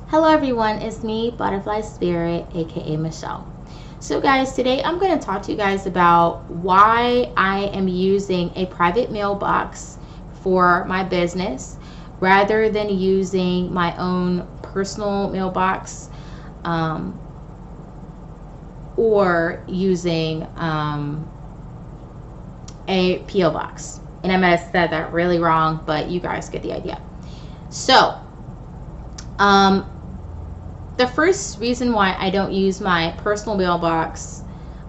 Hello everyone, it's me, Butterfly Spirit, aka Michelle. So guys, today I'm going to talk to you guys about why I am using a private mailbox for my business rather than using my own personal mailbox, or using a P.O. box. And I might have said that really wrong, but you guys get the idea. So, the first reason why I don't use my personal mailbox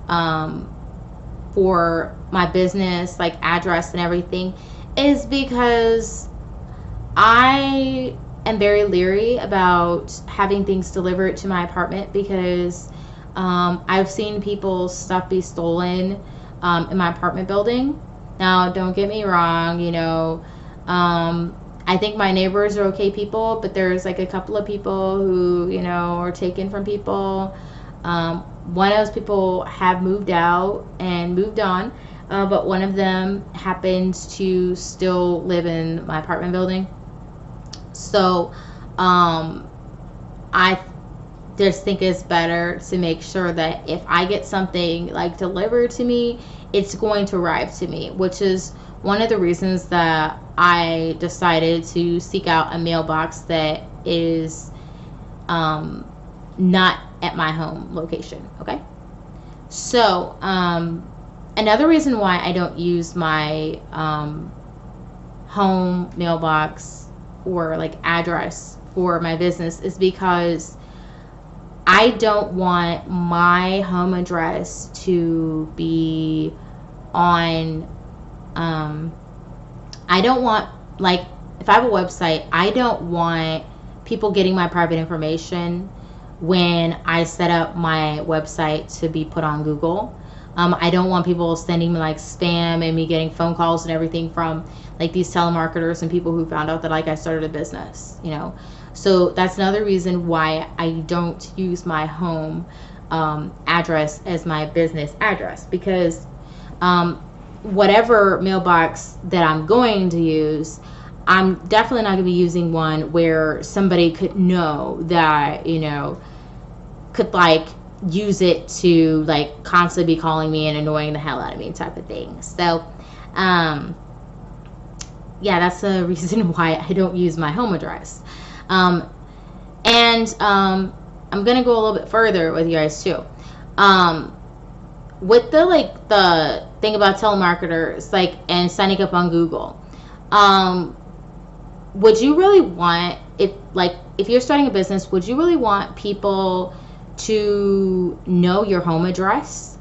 for my business, like address and everything, is because I am very leery about having things delivered to my apartment because I've seen people's stuff be stolen in my apartment building. Now, don't get me wrong, I think my neighbors are okay people, but there's like a couple of people who, are taken from people. One of those people have moved out and moved on, but one of them happens to still live in my apartment building. So I just think it's better to make sure that if I get something like delivered to me, it's going to arrive to me, which is one of the reasons that I decided to seek out a mailbox that is not at my home location. Okay, so another reason why I don't use my home mailbox or like address for my business is because I don't want my home address to be on I don't want, like, if I have a website, I don't want people getting my private information when I set up my website to be put on Google. I don't want people sending me like spam and me getting phone calls and everything from like these telemarketers and people who found out that like I started a business, So that's another reason why I don't use my home address as my business address, because whatever mailbox that I'm going to use, I'm definitely not going to be using one where somebody could know that, could like use it to like constantly be calling me and annoying the hell out of me type of thing. So, yeah, that's the reason why I don't use my home address. I'm going to go a little bit further with you guys too. With the thing about telemarketers, and signing up on Google, would you really want, if you're starting a business, would you really want people to know your home address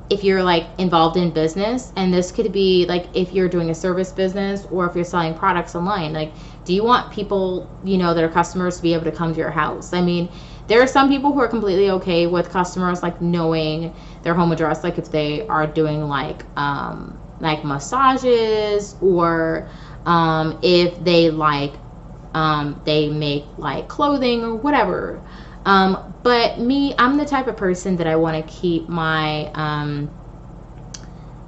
if you're involved in business? And this could be if you're doing a service business or if you're selling products online. Do you want people that are customers to be able to come to your house? I mean, there are some people who are completely okay with customers knowing their home address, if they are doing massages, or if they they make clothing or whatever. But me, I'm the type of person that I want to keep my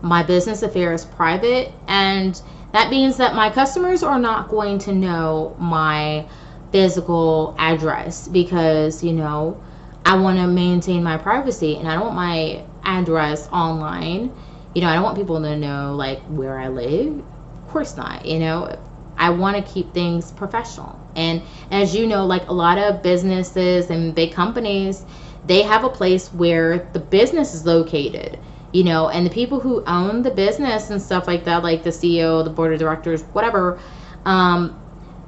my business affairs private, and that means that my customers are not going to know my physical address because I want to maintain my privacy, and I don't want my address online. I don't want people to know where I live. Of course not. I want to keep things professional. And as you know, a lot of businesses and big companies, they have a place where the business is located, and the people who own the business and stuff like that, like the CEO, the board of directors, whatever,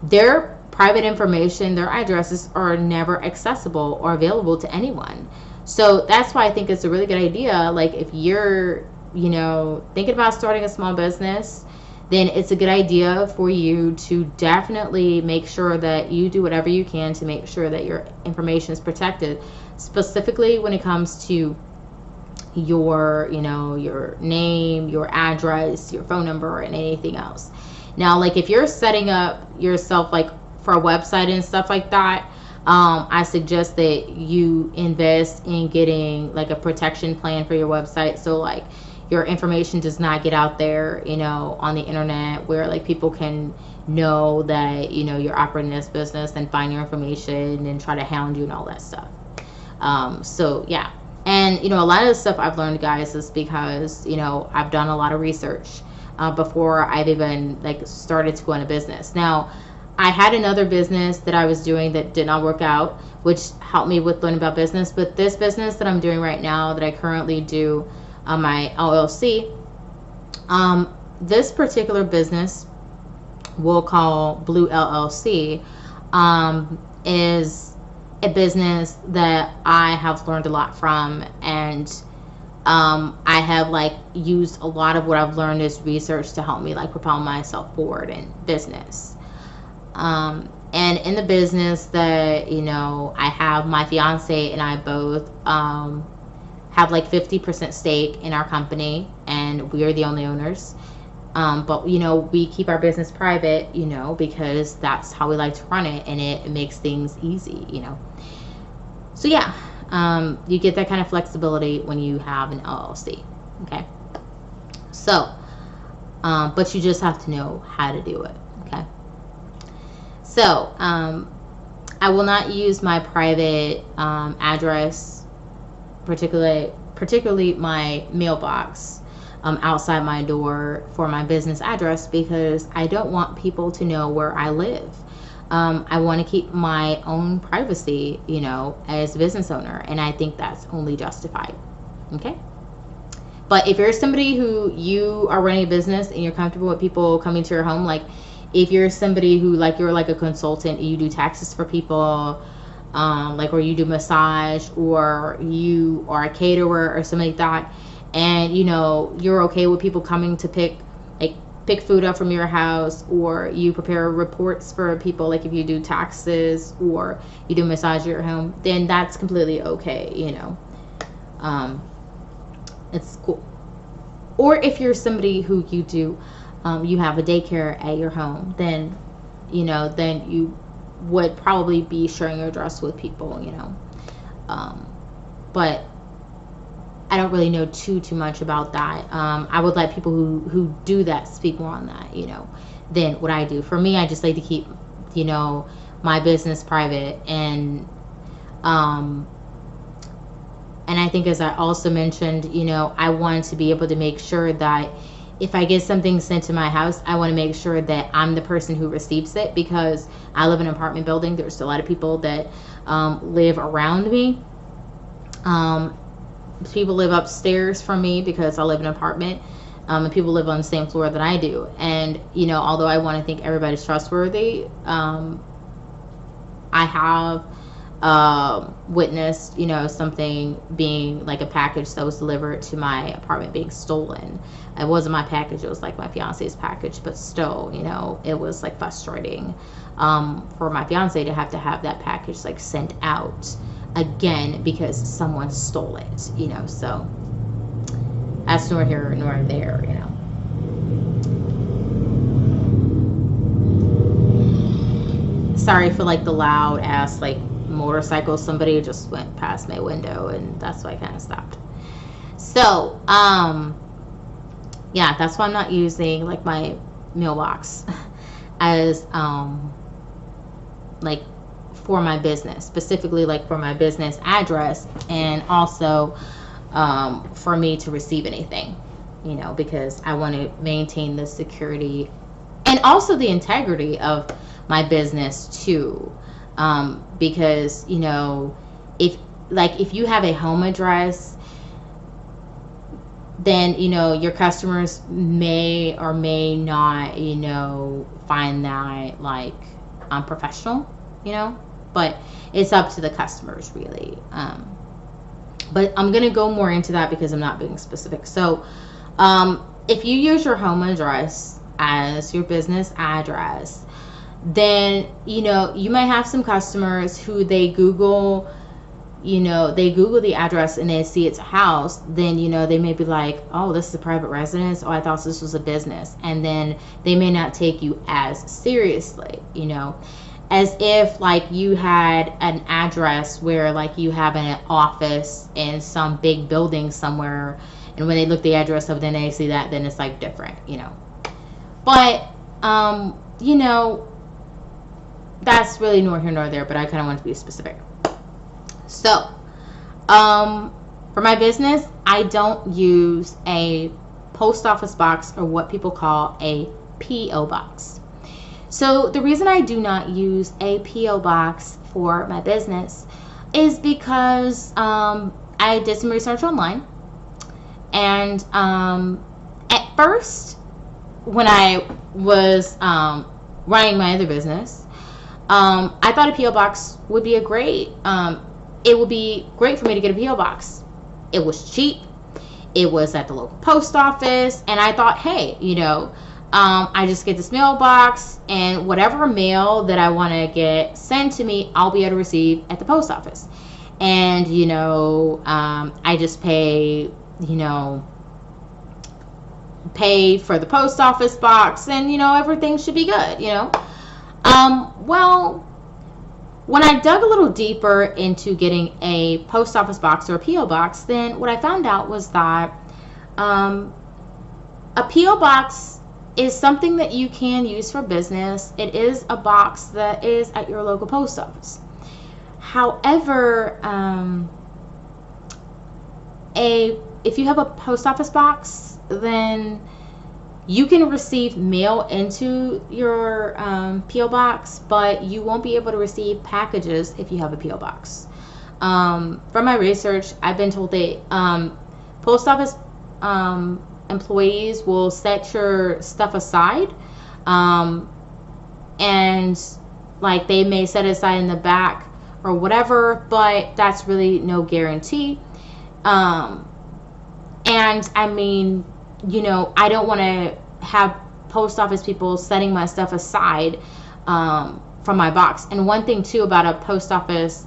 their private information, their addresses are never accessible or available to anyone. So that's why I think it's a really good idea. If you're, thinking about starting a small business, then it's a good idea for you to definitely make sure that you do whatever you can to make sure that your information is protected, specifically when it comes to your, your name, your address, your phone number, and anything else. Now, if you're setting up yourself for a website and stuff like that, I suggest that you invest in getting a protection plan for your website. So your information does not get out there, on the internet, where like people can know that, you're operating this business and find your information and try to hound you and all that stuff. So yeah. And, a lot of the stuff I've learned, guys, is because, I've done a lot of research before I've even like started to go into business. Now, I had another business that I was doing that did not work out, which helped me with learning about business. But this business that I'm doing right now, that I currently do on my LLC, this particular business, we'll call Blue LLC, is a business that I have learned a lot from, and I have like used a lot of what I've learned as research to help me like propel myself forward in business. And in the business that, I have, my fiance and I both have like 50% stake in our company, and we are the only owners. But, we keep our business private, because that's how we like to run it, and it makes things easy, So yeah, you get that kind of flexibility when you have an LLC, okay? So, but you just have to know how to do it, okay? So, I will not use my private address, particularly my mailbox, outside my door for my business address, because I don't want people to know where I live. I want to keep my own privacy, as a business owner, and I think that's only justified, okay? But if you're somebody who you are running a business and you're comfortable with people coming to your home, like if you're somebody who like you're like a consultant and you do taxes for people, or you do massage, or you are a caterer or something like that, and you're okay with people coming to pick food up from your house, or you prepare reports for people, like if you do taxes or you do massage at your home, then that's completely okay, it's cool. Or if you're somebody who you do you have a daycare at your home, then then you would probably be sharing your address with people, but I don't really know too much about that. I would let people who do that speak more on that, than what I do. For me, I just like to keep, my business private, and I think, as I also mentioned, I wanted to be able to make sure that if I get something sent to my house, I want to make sure that I'm the person who receives it, because I live in an apartment building. There's a lot of people that live around me. People live upstairs from me because I live in an apartment, and people live on the same floor that I do. And, although I want to think everybody's trustworthy, I have witnessed, something being like a package that was delivered to my apartment being stolen. It wasn't my package, it was like my fiance's package, but still, it was like frustrating for my fiance to have that package like sent out again because someone stole it, so that's nor here nor there, Sorry for like the loud ass like motorcycle. Somebody just went past my window, and that's why I kind of stopped. So yeah, that's why I'm not using like my mailbox as like for my business, specifically like for my business address, and also for me to receive anything, because I want to maintain the security and also the integrity of my business too. Because if you have a home address, then your customers may or may not find that like unprofessional, but it's up to the customers really. But I'm gonna go more into that because I'm not being specific. So if you use your home address as your business address, then you might have some customers who they Google the address and they see it's a house. Then they may be like, oh, this is a private residence, oh, I thought this was a business, and then they may not take you as seriously, as if like you had an address where like you have an office in some big building somewhere, And when they look the address up, then they see that, then it's like different, you know. But, you know, that's really nor here nor there, but I kind of want to be specific. So, for my business, I don't use a post office box, or what people call a P.O. box. So the reason I do not use a P.O. box for my business is because I did some research online. And at first, when I was running my other business, I thought a P.O. box would be it would be great for me to get a P.O. box. It was cheap. It was at the local post office. And I thought, hey, you know, I just get this mailbox, and whatever mail that I want to get sent to me, I'll be able to receive at the post office. And, you know, I just pay for the post office box, and, you know, everything should be good, you know. Well, when I dug a little deeper into getting a post office box or a P.O. box, then what I found out was that a P.O. box is something that you can use for business. It is a box that is at your local post office. However, if you have a post office box, then you can receive mail into your P.O. box, but you won't be able to receive packages if you have a P.O. box. From my research, I've been told that post office employees will set your stuff aside, and like they may set it aside in the back or whatever, but that's really no guarantee. And I mean, you know, I don't want to have post office people setting my stuff aside from my box. And one thing too about a post office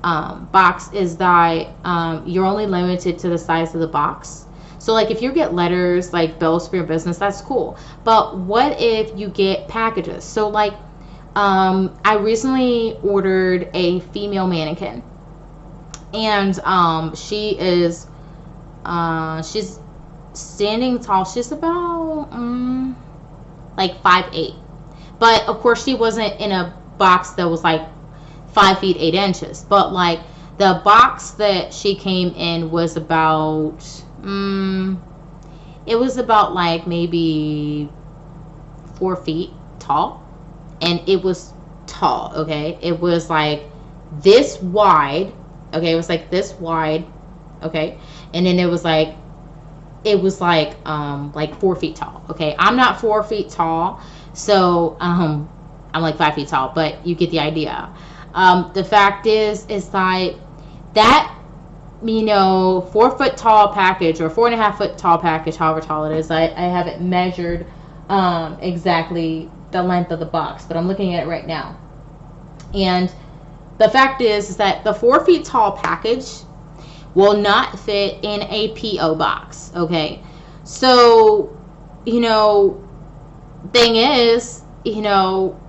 box is that you're only limited to the size of the box. So like if you get letters, like bills for your business, that's cool. But what if you get packages? So like I recently ordered a female mannequin, and she's standing tall. She's about like 5'8", but of course she wasn't in a box that was like 5 feet 8 inches. But like the box that she came in was about it was about like maybe 4 feet tall, and it was tall. Okay, it was like this wide. Okay, it was like this wide. Okay, and then it was like 4 feet tall. Okay, I'm not 4 feet tall, so I'm like 5 feet tall, but you get the idea. The fact is that you know, 4 foot tall package or 4.5 foot tall package, however tall it is. I haven't measured exactly the length of the box, but I'm looking at it right now. And the fact is that the 4 feet tall package will not fit in a P.O. box. Okay, so you know, thing is, you know,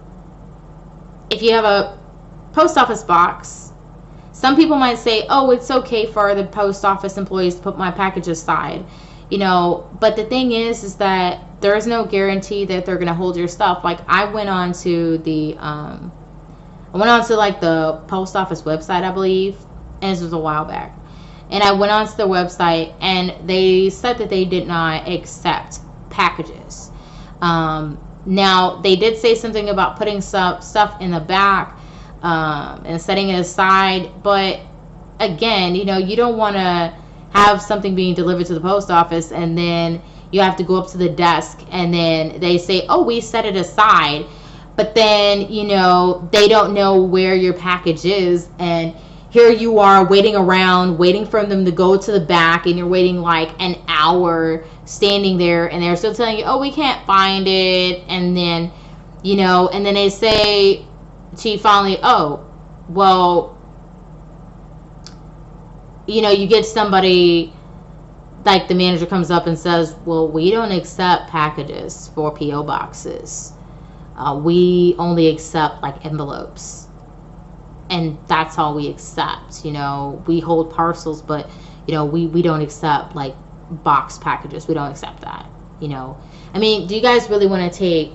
if you have a post office box, some people might say, oh, it's okay for the post office employees to put my package aside, you know, but the thing is that there is no guarantee that they're going to hold your stuff. Like I went on to like the post office website, I believe, and this was a while back. And I went onto the website, and they said that they did not accept packages. Now, they did say something about putting stuff in the back and setting it aside. But again, you know, you don't want to have something being delivered to the post office, and then you have to go up to the desk, and then they say, oh, we set it aside. But then, you know, they don't know where your package is, and here you are waiting around, waiting for them to go to the back, and you're waiting like an hour standing there, and they're still telling you, oh, we can't find it. And then, you know, and then they say to you finally, oh, well, you know, you get somebody, like the manager comes up and says, well, we don't accept packages for P.O. boxes. We only accept like envelopes. And that's all we accept. You know, we hold parcels, but you know, we don't accept like box packages. We don't accept that, you know. I mean, do you guys really want to take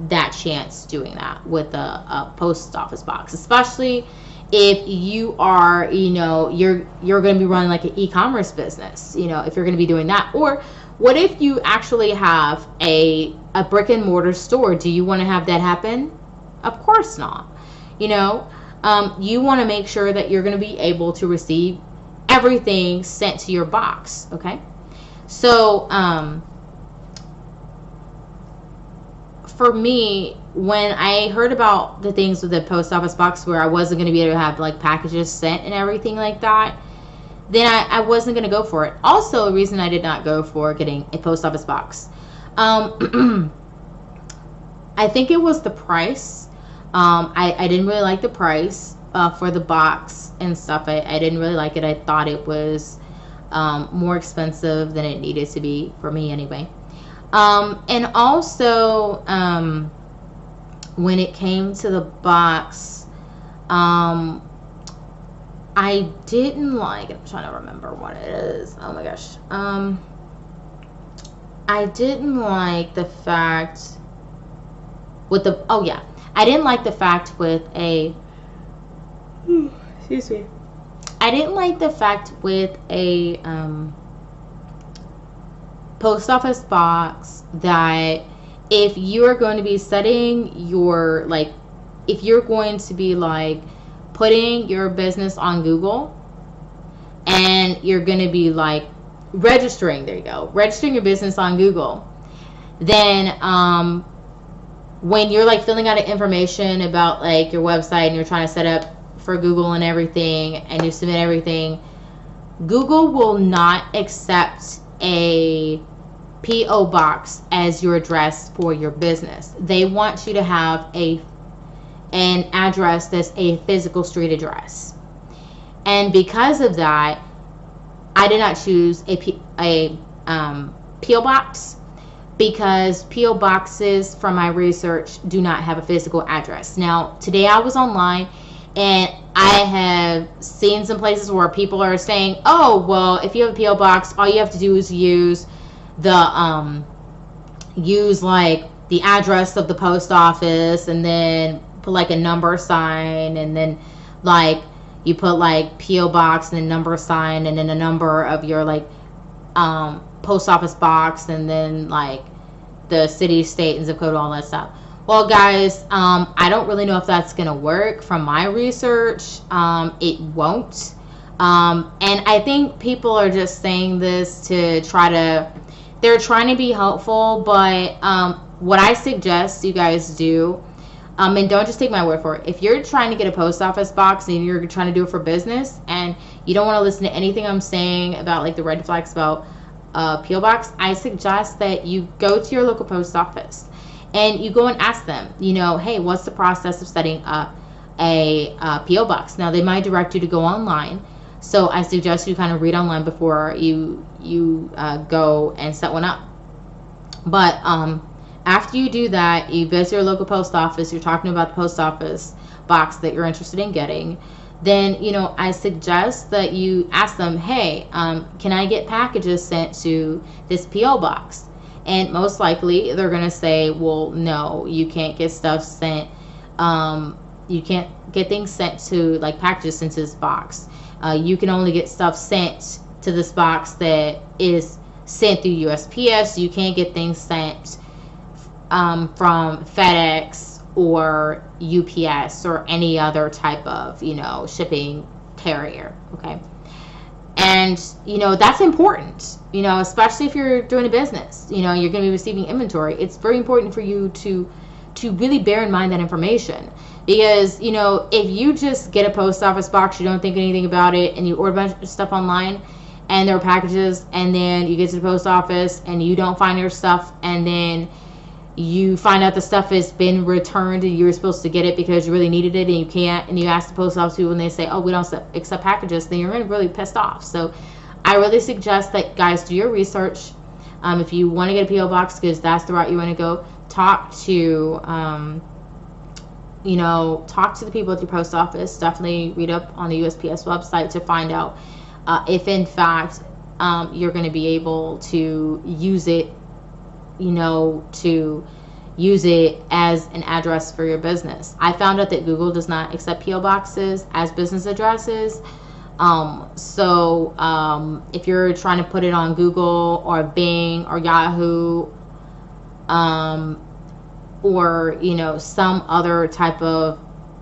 that chance doing that with a post office box, especially if you are, you know, you're going to be running like an e-commerce business, you know, if you're going to be doing that? Or what if you actually have a brick and mortar store? Do you want to have that happen? Of course not. You know, you want to make sure that you're going to be able to receive everything sent to your box. Okay. So, for me, when I heard about the things with the post office box where I wasn't going to be able to have like packages sent and everything like that, then I wasn't going to go for it. Also, a reason I did not go for getting a post office box, I think it was the price. I didn't really like the price for the box and stuff. I didn't really like it. I thought it was more expensive than it needed to be, for me anyway. And also, when it came to the box, I didn't like, I'm trying to remember what it is. Oh my gosh. I didn't like the fact with the, oh yeah, I didn't like the fact with a, excuse me. I didn't like the fact with a, post office box that if you are going to be setting your, like, if you're going to be like putting your business on Google and you're going to be like registering, there you go, registering your business on Google, then when you're like filling out information about like your website and you're trying to set up for Google and everything, and you submit everything, Google will not accept a P.O. box as your address for your business. They want you to have an address that's a physical street address. And because of that, I did not choose a P.O. box, because P.O. boxes, from my research, do not have a physical address. Now, today I was online and I have seen some places where people are saying, oh, well, if you have a P.O. box, all you have to do is use like the address of the post office, and then put like a number sign, and then like you put like P.O. box and then number sign, and then a number of your like post office box, and then like the city, state, and zip code, all that stuff. Well, guys, I don't really know if that's gonna work. From my research, it won't. And I think people are just saying this to try to, they're trying to be helpful, but what I suggest you guys do, and don't just take my word for it, if you're trying to get a post office box and you're trying to do it for business and you don't want to listen to anything I'm saying about like the red flags about P.O. box, I suggest that you go to your local post office and you go and ask them, you know, hey, what's the process of setting up a P.O. box? Now, they might direct you to go online, so I suggest you kind of read online before you go and set one up. But after you do that, you visit your local post office, you're talking about the post office box that you're interested in getting, then, you know, I suggest that you ask them, hey, can I get packages sent to this P.O. box? And most likely they're going to say, well, no, you can't get stuff sent. You can't get things sent to, like, packages sent to this box. You can only get stuff sent to this box that is sent through USPS. You can't get things sent from FedEx or UPS or any other type of, you know, shipping carrier. Okay. And, you know, that's important, you know, especially if you're doing a business, you know, you're going to be receiving inventory. It's very important for you to really bear in mind that information, because, you know, if you just get a post office box, you don't think anything about it, and you order a bunch of stuff online and there are packages, and then you get to the post office and you don't find your stuff, and then you find out the stuff has been returned and you were supposed to get it because you really needed it and you can't, and you ask the post office people and they say, oh, we don't accept packages, then you're really, really pissed off. So I really suggest that, guys, do your research. If you want to get a P.O. box, because that's the route you want to go, talk to, you know, talk to the people at your post office. Definitely read up on the USPS website to find out if, in fact, you're going to be able to use it, to use it as an address for your business. I found out that Google does not accept PO boxes as business addresses. If you're trying to put it on Google or Bing or Yahoo, or some other type of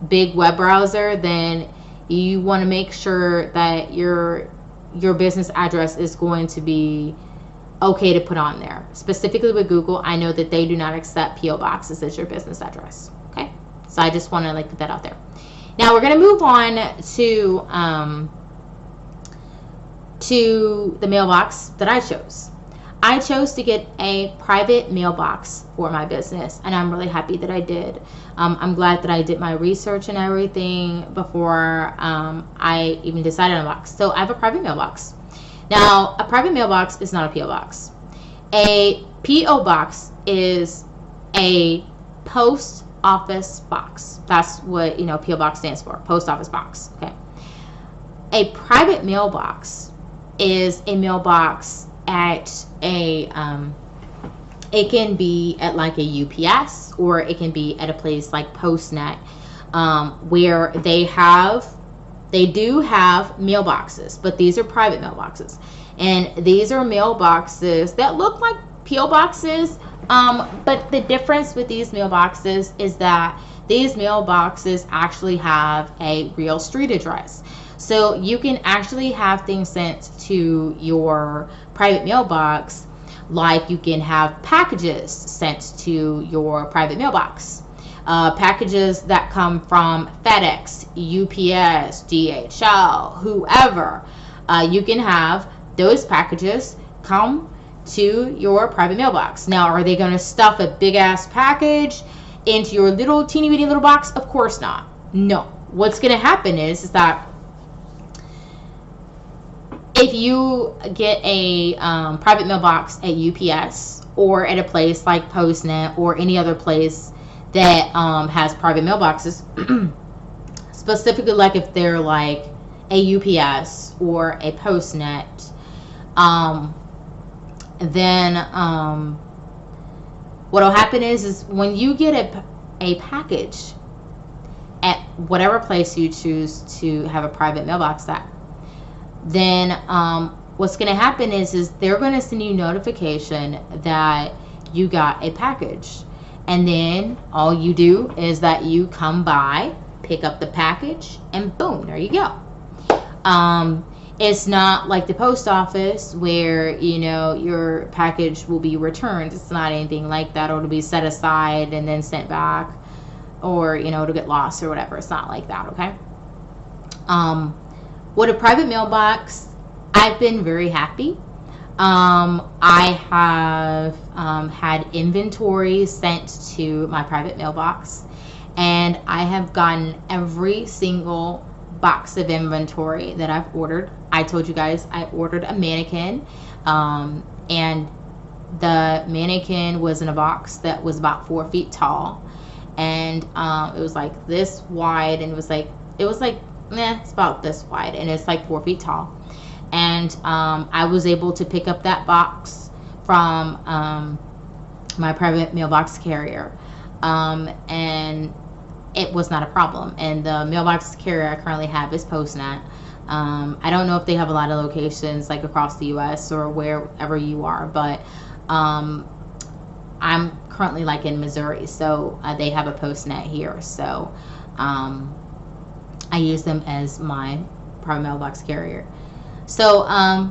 big web browser, then you want to make sure that your business address is going to be okay to put on there. Specifically with Google, I know that they do not accept PO boxes as your business address. Okay, so I just want to put that out there. Now we're going to move on to the mailbox that I chose. I chose to get a private mailbox for my business, and I'm really happy that I did. I'm glad that I did my research and everything before I even decided on a box. So I have a private mailbox. Now, a private mailbox is not a P.O. box. A P.O. box is a post office box. That's what P.O. box stands for, post office box. Okay. A private mailbox is a mailbox at it can be at a UPS, or it can be at a place like PostNet, where they do have mailboxes, but these are private mailboxes, and these are mailboxes that look like PO boxes, but the difference with these mailboxes is that these mailboxes actually have a real street address. So you can actually have things sent to your private mailbox, like you can have packages sent to your private mailbox. Packages that come from FedEx, UPS, DHL, whoever. You can have those packages come to your private mailbox. Now, are they going to stuff a big ass package into your little teeny bitty little box? Of course not. No. What's going to happen is that if you get a private mailbox at UPS or at a place like PostNet or any other place that has private mailboxes, specifically like if they're like a UPS or a PostNet, then what will happen is when you get a package at whatever place you choose to have a private mailbox at, then what's going to happen is they're going to send you notification that you got a package, and then all you do is that you come by, pick up the package, and boom, there you go. It's not like the post office where your package will be returned. It's not anything like that, or it'll be set aside and then sent back, or it'll get lost or whatever. It's not like that. Okay. With a private mailbox, I've been very happy. I have had inventory sent to my private mailbox, and I have gotten every single box of inventory that I've ordered. I told you guys I ordered a mannequin, and the mannequin was in a box that was about 4 feet tall, and it was like this wide, and it was like it's about this wide, and it's like 4 feet tall. And I was able to pick up that box from my private mailbox carrier, and it was not a problem. And the mailbox carrier I currently have is PostNet. I don't know if they have a lot of locations like across the US or wherever you are, but I'm currently like in Missouri, so they have a PostNet here. So I use them as my private mailbox carrier. So I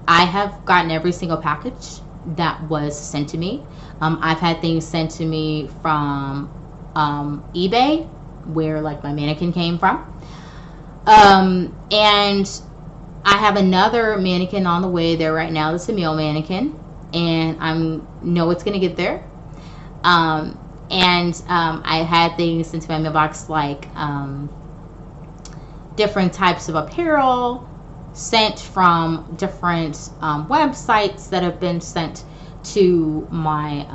have gotten every single package that was sent to me. I've had things sent to me from eBay, where like my mannequin came from. And I have another mannequin on the way there right now. That's a male mannequin, and I know it's gonna get there. I had things sent to my mailbox like different types of apparel sent from different websites that have been sent to my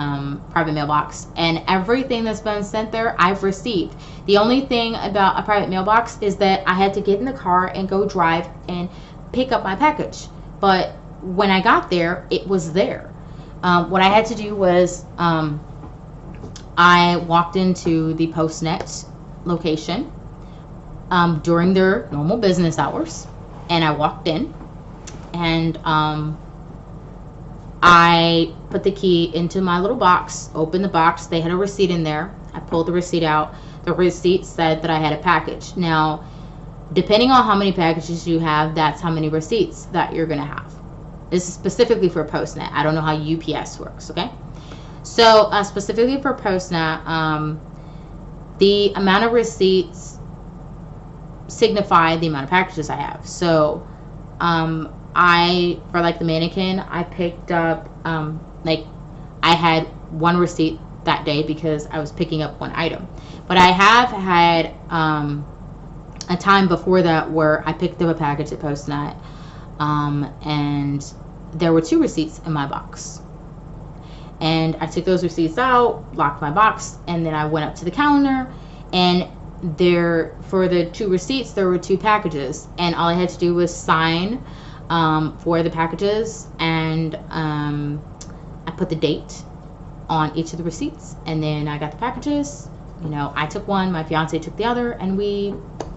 private mailbox, and everything that's been sent there I've received. The only thing about a private mailbox is that I had to get in the car and go drive and pick up my package. But when I got there, it was there. What I had to do was I walked into the Postnet location during their normal business hours, and I walked in, and I put the key into my little box, opened the box. They had a receipt in there. I pulled the receipt out. The receipt said that I had a package. Now, depending on how many packages you have, that's how many receipts that you're going to have. This is specifically for Postnet. I don't know how UPS works, okay? So, specifically for Postnet, the amount of receipts signify the amount of packages I have. So, for like the mannequin, I picked up, like, I had one receipt that day because I was picking up one item. But I have had a time before that where I picked up a package at Postnet, and there were 2 receipts in my box. And I took those receipts out, locked my box, and then I went up to the counter, and there, for the 2 receipts, there were 2 packages, and all I had to do was sign for the packages, and I put the date on each of the receipts, and then I got the packages. You know, I took one, my fiance took the other, and we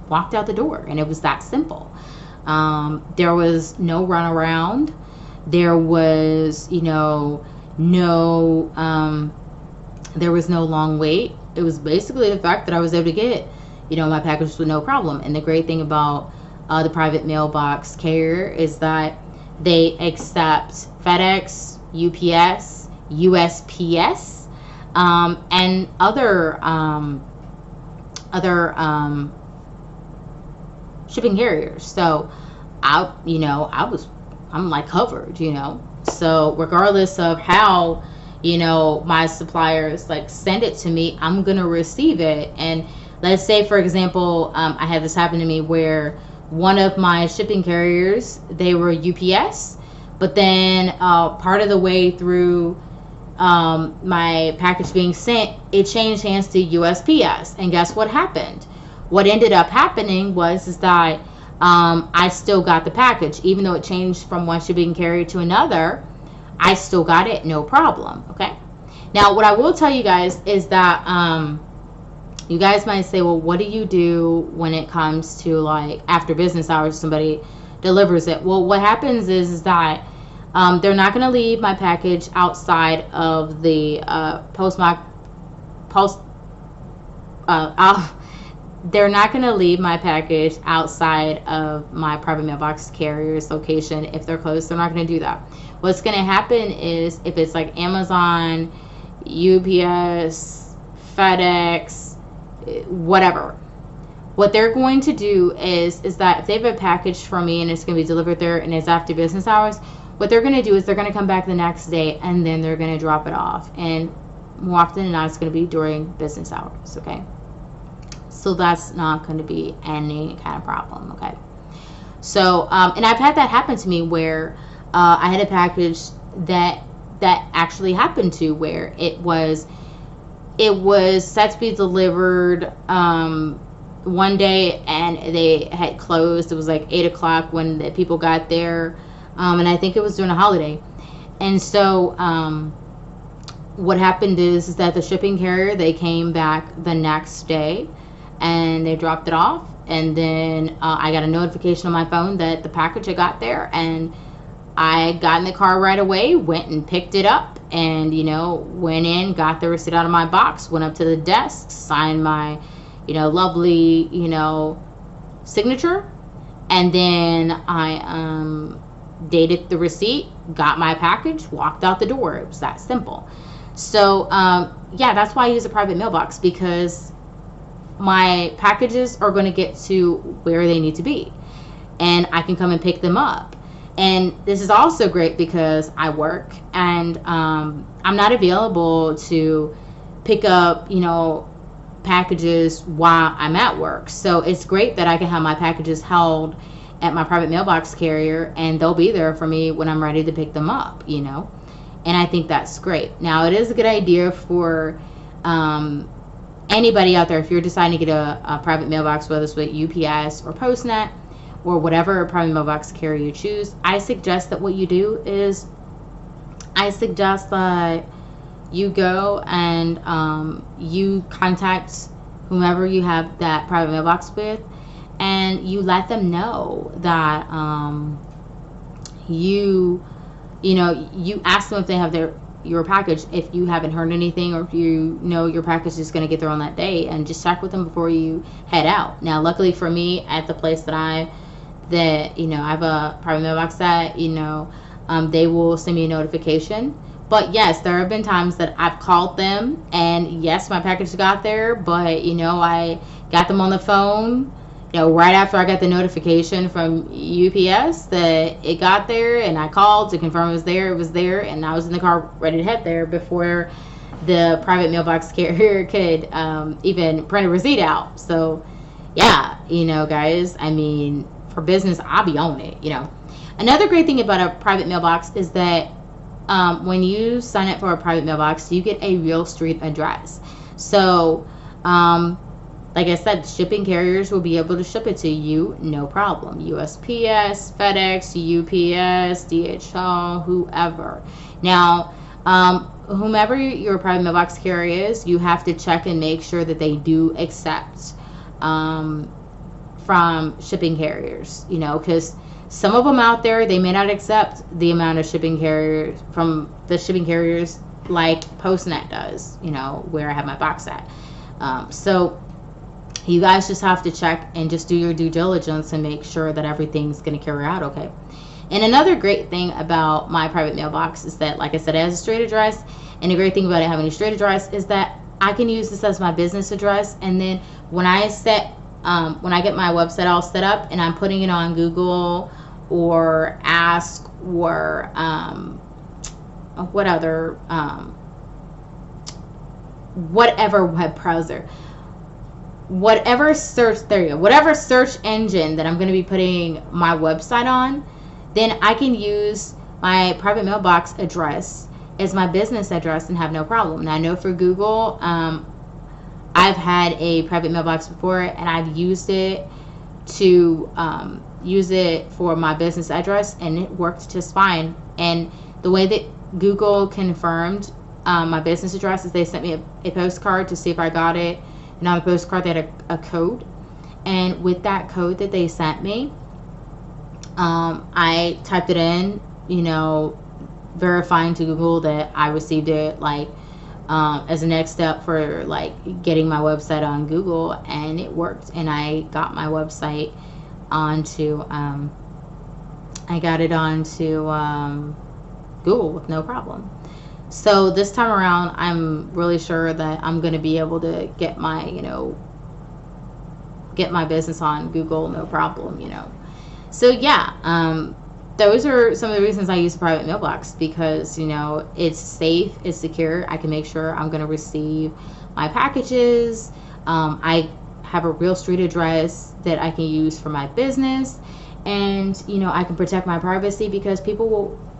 walked out the door, and it was that simple. There was no runaround. There was, you know, there was no long wait. It was basically the fact that I was able to get, you know, my package with no problem. And the great thing about the private mailbox carrier is that they accept FedEx, UPS, USPS, and other shipping carriers. So I'm like covered, you know. So regardless of how, you know, my suppliers like send it to me, I'm gonna receive it. And let's say, for example, I had this happen to me where one of my shipping carriers, they were UPS, but then part of the way through my package being sent, it changed hands to USPS. And guess what happened? What ended up happening is that I still got the package. Even though it changed from one shipping carrier to another, I still got it, no problem, okay? Now, what I will tell you guys is that you guys might say, well, what do you do when it comes to, like, after business hours, somebody delivers it? Well, what happens is that they're not going to leave my package outside of the they're not going to leave my package outside of my private mailbox carrier's location. If they're closed, they're not going to do that. What's going to happen is, if it's like Amazon, UPS, FedEx, whatever, what they're going to do is that if they have a package for me and it's going to be delivered there and it's after business hours, what they're going to do is they're going to come back the next day and then they're going to drop it off. And more often than not, it's going to be during business hours, okay? So that's not going to be any kind of problem, okay? So, and I've had that happen to me where I had a package that actually happened to, where it was set to be delivered one day and they had closed. It was like 8 o'clock when the people got there, and I think it was during a holiday. And so what happened is that the shipping carrier, they came back the next day and they dropped it off, and then I got a notification on my phone that the package had got there, and I got in the car right away, went and picked it up, and, you know, went in, got the receipt out of my box, went up to the desk, signed my, you know, lovely, you know, signature, and then I dated the receipt, got my package, walked out the door. It was that simple. So yeah, that's why I use a private mailbox, because my packages are going to get to where they need to be and I can come and pick them up. And this is also great because I work and I'm not available to pick up, you know, packages while I'm at work. So it's great that I can have my packages held at my private mailbox carrier and they'll be there for me when I'm ready to pick them up, you know. And I think that's great. Now, it is a good idea for anybody out there, if you're deciding to get a private mailbox, whether it's with UPS or Postnet, or whatever private mailbox carrier you choose, I suggest that what you do is, I suggest that you go and you contact whomever you have that private mailbox with, and you let them know that you ask them if they have your package, if you haven't heard anything, or if you know your package is going to get there on that day, and just check with them before you head out. Now, luckily for me, at the place that I have a private mailbox that, they will send me a notification. But yes, there have been times that I've called them, and yes, my package got there, but I got them on the phone, right after I got the notification from UPS that it got there, and I called to confirm it was there, and I was in the car ready to head there before the private mailbox carrier could even print a receipt out. So yeah, guys, I mean, for business, I'll be on it. Another great thing about a private mailbox is that when you sign up for a private mailbox, you get a real street address. So like I said, shipping carriers will be able to ship it to you, no problem. USPS, FedEx, UPS, DHL, whoever. Now, whomever your private mailbox carrier is, you have to check and make sure that they do accept from shipping carriers, because some of them out there, they may not accept the amount of shipping carriers from the shipping carriers like Postnet does, where I have my box at. So you guys just have to check and just do your due diligence and make sure that everything's going to carry out okay. And another great thing about my private mailbox is that, like I said, it has a straight address. And the great thing about it having a straight address is that I can use this as my business address. And then when I get my website all set up and I'm putting it on Google or Ask or whatever web browser, whatever search engine that I'm going to be putting my website on, then I can use my private mailbox address as my business address and have no problem. Now, I know for Google, I've had a private mailbox before, and I've used it to use it for my business address, and it worked just fine. And the way that Google confirmed my business address is they sent me a postcard to see if I got it. And on the postcard, they had a code. And with that code that they sent me, I typed it in, verifying to Google that I received it, as a next step for getting my website on Google, and it worked. And I got my website onto Google with no problem. So this time around, I'm really sure that I'm going to be able to get my business on Google, no problem, So yeah, those are some of the reasons I use a private mailbox, because, it's safe, it's secure. I can make sure I'm going to receive my packages. I have a real street address that I can use for my business, and, I can protect my privacy, because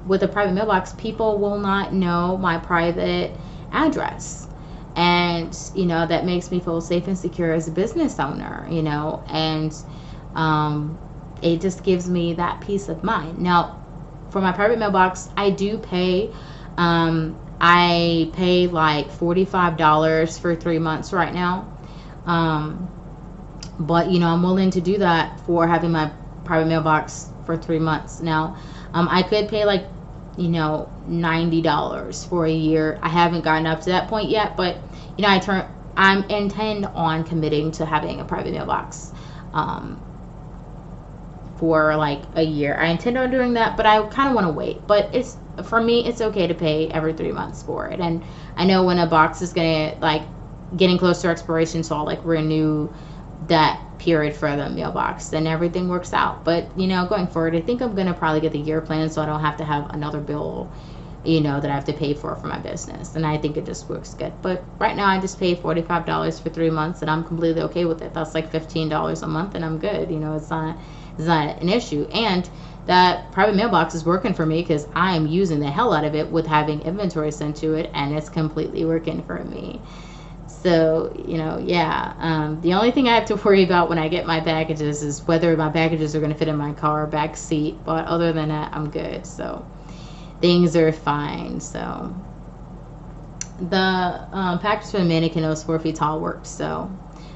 with a private mailbox, people will not know my private address. And, that makes me feel safe and secure as a business owner, and it just gives me that peace of mind. Now, for my private mailbox, I do pay. I pay $45 for 3 months right now. But, I'm willing to do that for having my private mailbox for 3 months. Now, I could pay $90 for a year. I haven't gotten up to that point yet, but I intend on committing to having a private mailbox for a year. I intend on doing that, but I kind of want to wait. But for me, it's okay to pay every 3 months for it. And I know when a box is getting close to expiration, so I'll renew that period for the mailbox, then everything works out. But going forward, I think I'm gonna probably get the year plan, so I don't have to have another bill that I have to pay for my business, and I think it just works good. But right now, I just pay $45 for 3 months, and I'm completely okay with it. That's $15 a month, and I'm good. It's not an issue. And that private mailbox is working for me, because I am using the hell out of it with having inventory sent to it, and it's completely working for me. So, you know, yeah. The only thing I have to worry about when I get my packages is whether my packages are going to fit in my car back seat. But other than that, I'm good. So things are fine. So the package for the mannequin was 4 feet tall worked. So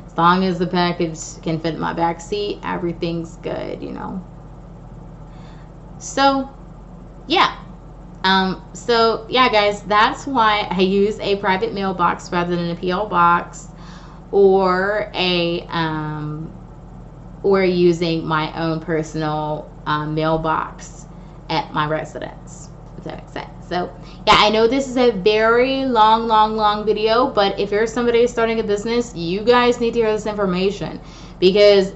as long as the package can fit in my back seat, everything's good, you know. So yeah. So yeah, guys, that's why I use a private mailbox rather than a PO box, or using my own personal mailbox at my residence. If that makes sense. So yeah, I know this is a very long video, but if you're somebody who's starting a business, you guys need to hear this information, because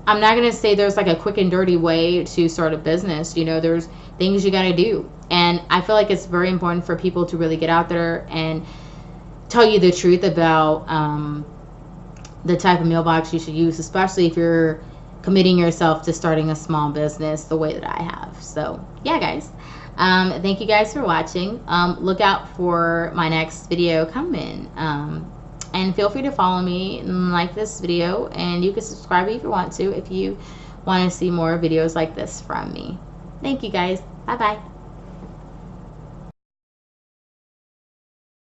I'm not going to say there's like a quick and dirty way to start a business. You know, there's things you got to do. And I feel like it's very important for people to really get out there and tell you the truth about the type of mailbox you should use, especially if you're committing yourself to starting a small business the way that I have. So yeah, guys, thank you guys for watching. Look out for my next video coming. And feel free to follow me and like this video, and you can subscribe if you want to, if you want to see more videos like this from me. Thank you guys. Bye bye.